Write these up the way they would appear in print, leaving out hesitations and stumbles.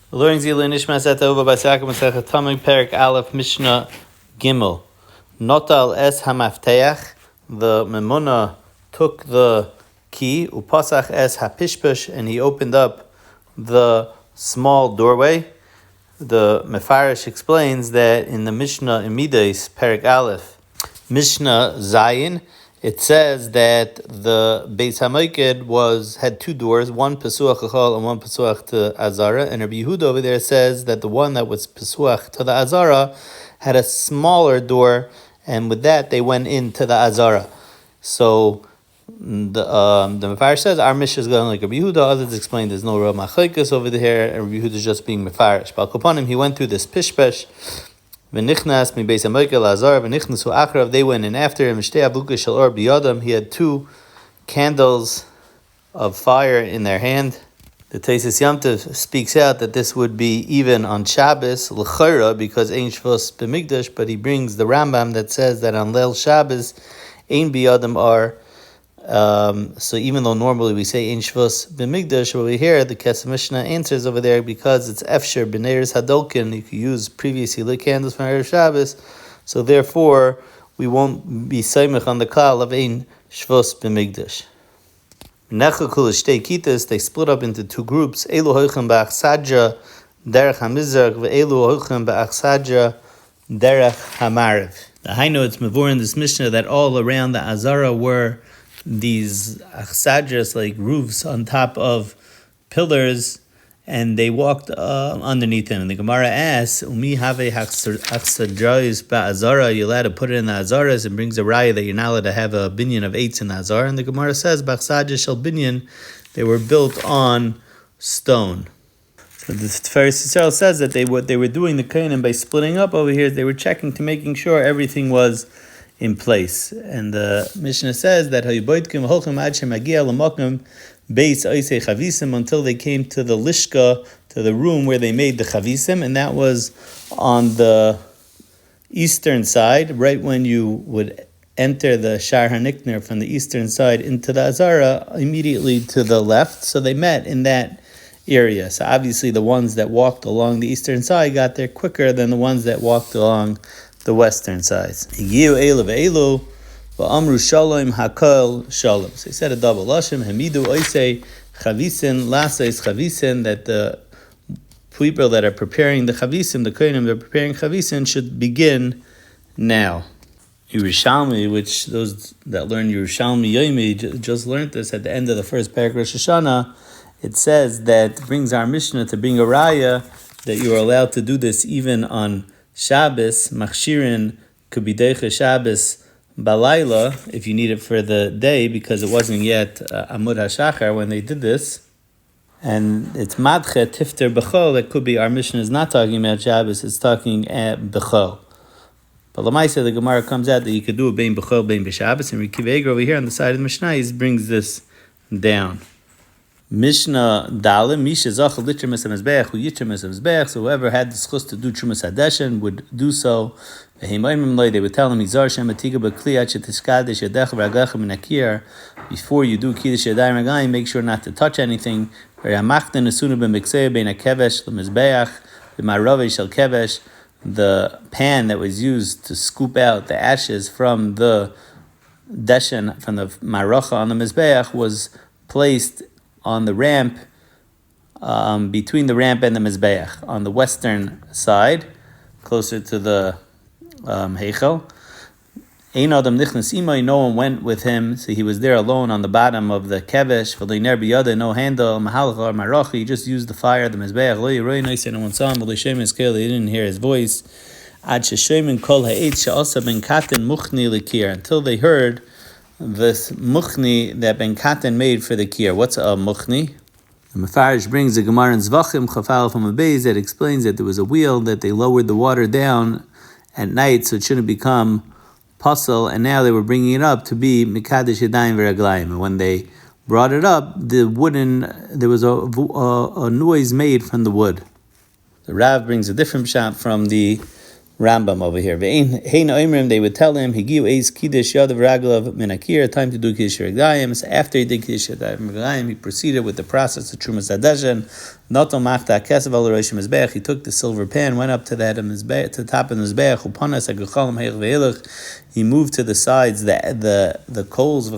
Learning Zila Nishmas Etta Ahuva by Mishnah Tamid Perik Aleph Mishnah Gimel. Notal es hamafteach. The memuna took the key. Upasach es hapishpush, and he opened up the small doorway. The Mefarish explains that in the Mishnah Imides Perik Aleph Mishnah Zayin, it says that the Beis HaMoiked had two doors, one Pesuach Echol and one Pesuach to Azara, and Rabbi Yehuda over there says that the one that was Pesuach to the Azara had a smaller door, and with that they went into the Azara. So the Mefarish says our Mishnah is going like Rabbi Yehuda. Others explain there's no real machlokes over there, and Rabbi Yehuda is just being Mefarish. But Kopanim, he went through this pishpesh. V'nichnas mi beis hamoikel lazar v'nichnasu achrav. They went in after him. Shtei ablukas shel or biyadam. He had two candles of fire in their hand. The Teisus Yamtiv speaks out that this would be even on Shabbos l'chayra because ein shvus b'mikdash. But he brings the Rambam that says that on Leil Shabbos ein biyadam are. So even though normally we say ein shvus b'mikdash, over here the Kesef Mishnah answers over there because it's efsher b'neiros hadolkin. You can use previously lit candles from Erev Shabbos, so therefore we won't be saimich on the klal of ein shvus b'mikdash. Nechakul shtei kitas, they split up into two groups. Elu hoichem ba'achsadja derech hamizrach ve'elu hoichem ba'achsadja derech hamarav. The Hainu, it's mavur in this Mishnah that all around the Azara were these achsadras, like roofs on top of pillars, and they walked underneath them. And the Gemara asks, "Umi have achsadras ba'azara? You're allowed to put it in the azaras?" And brings a raya that you're not allowed to have a binyan of eights in the azara. And the Gemara says, "Ba'achsadra shel binyan, they were built on stone." So the Tiferes Yisrael says that what they were doing the kohanim by splitting up over here is they were checking to making sure everything was in place. And the Mishnah says that until they came to the lishka, to the room where they made the chavisim, and that was on the eastern side, right when you would enter the Shar HaNikner from the eastern side into the Azara, immediately to the left. So they met in that area. So obviously the ones that walked along the eastern side got there quicker than the ones that walked along the western sides. So he said a double lashim. Hamidu oisei chavisin laseis chavisin, that the people that are preparing the chavisim, the kohanim that are preparing chavisim, should begin now. Yerushalmi, which those that learn Shloimie Yomi just learned this at the end of the first parak Rosh Hashanah. It says that brings our Mishnah to bring a raya that you are allowed to do this even on Shabbos, machshirin kubidecha Shabbos balayla, if you need it for the day, because it wasn't yet Amud HaShachar when they did this. And it's madche tifter b'chol, that could be our Mishnah is not talking about Shabbos, it's talking at b'chol. But Lamaisa, the Gemara comes out that you could do a bein b'chol, bein b'Shabbos, and Rikiv Eiger over here on the side of the Mishnah brings this down. Mishnah Dalim, Misha Zachal Litrumas HaMizbeach, Hu Yitrumas HaMizbeach, so whoever had the schus to do Trumas HaDeshen would do so. They would tell him, Izar Shem Atiga B'Kliyat Shetiskadesh Yadech V'Ragach M'Nakir, before you do Kiddush Yadayim Ragayim, make sure not to touch anything. V'Yamachten Asuna B'Mikseh Bein HaKevesh L'Mizbeach, V'Marav Shel Kevesh, the pan that was used to scoop out the ashes from the Deshen, from the Maracha on the Mizbeach, was placed on the ramp, between the ramp and the Mizbeach, on the western side, closer to the Heichel. Ein Adam Nichnas Imai, no one went with him, so he was there alone on the bottom of the Kevesh, V'leiner B'yada, no handle, Mahalach or Marachi, he just used the fire, the Mizbeach, Lo Yiroi Noisei, no one saw him, V'leishem Yiskel, they didn't hear his voice, Ad Sheshemin Kol Ha'et She'asa Ben Katan Muchni L'Kir, until they heard this muchni that Ben Katan made for the kir. What's a muchni? The Mefarish brings the Gemara in Zvachim Chafal from a base that explains that there was a wheel that they lowered the water down at night so it shouldn't become puzzle, and now they were bringing it up to be Mikadesh Yadayim V'Raglayim. And when they brought it up, there was a noise made from the wood. The Rav brings a different shot from the Rambam over here. They would tell him, time to do Kiddush Reglayim. So after he did Kiddush Reglayim, he proceeded with the process of Trumas Hadeshen. He took the silver pan, went up to the top of the Mizbeach. He moved to the sides, the coals,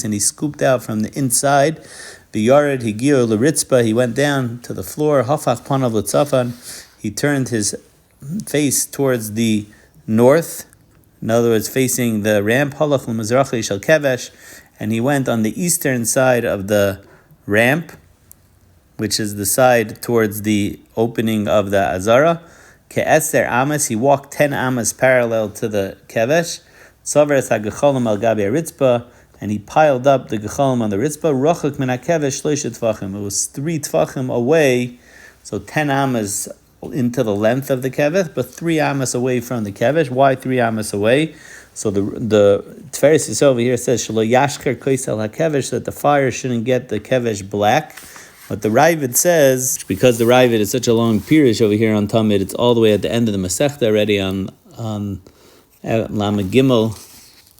and he scooped out from the inside. The Yared Higir L'Ritzpa, he went down to the floor. Hafach Panav L'Tzafan, he turned his face towards the north, in other words, facing the ramp. Halach L'Mizrachi Shel Kevesh, and he went on the eastern side of the ramp, which is the side towards the opening of the Azara. Ke'eser Amas, he walked 10 Amas parallel to the Kevesh. Tzaveres HaGecholim Al Gabi HaRitzpa, and he piled up the Gecholim on the Ritzpah. Rochak min HaKevesh shloisha tfachim. It was 3 tfachim away, so 10 amas into the length of the Kevesh, but 3 amas away from the Kevesh. Why 3 amas away? So the Tiferes over here says shelo yashker koisel HaKevesh, so that the fire shouldn't get the Kevesh black. But the Ravid says, because the Ravid is such a long pirush over here on Tamid, it's all the way at the end of the Masechta already on Lamed Gimel,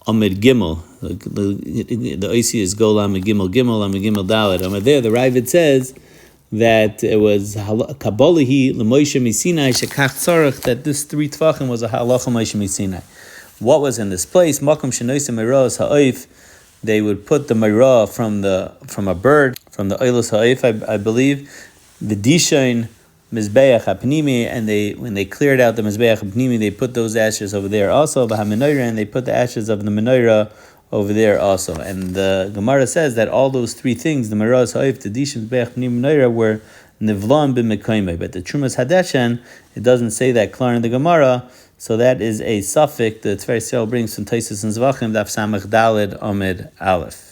Amid Gimel. The Oisi is Go Lamed Gimel Gimel, Lamed Gimel Dalet. Amid there, the Ravid says that it was Kabolihi L'Moshe Misinai Shekach Tzarech, that this 3 Tvachim was a Halacha Moshe Misinai. What was in this place? Makom Shenoisa Meros Ha'oif. They would put the Meirah from a bird, from the Oilus Ha'oif, I believe, the Dishain Mizbeach HaPnimi, and when they cleared out the Mizbeach HaPnimi, they put those ashes over there also, V'HaMenorah, and they put the ashes of the Menorah over there also. And the Gemara says that all those 3 things, the Meirah Ha'oif, the Dishain Mizbeach HaPnimi, Menorah, were Nivlan b'Mekaymeh. But the Trumas Hadeshen, it doesn't say that clear in the Gemara, so that is a suffix. The Tiferes brings from Taisus and Zvachim, Daf Samach Daled Amid Aleph.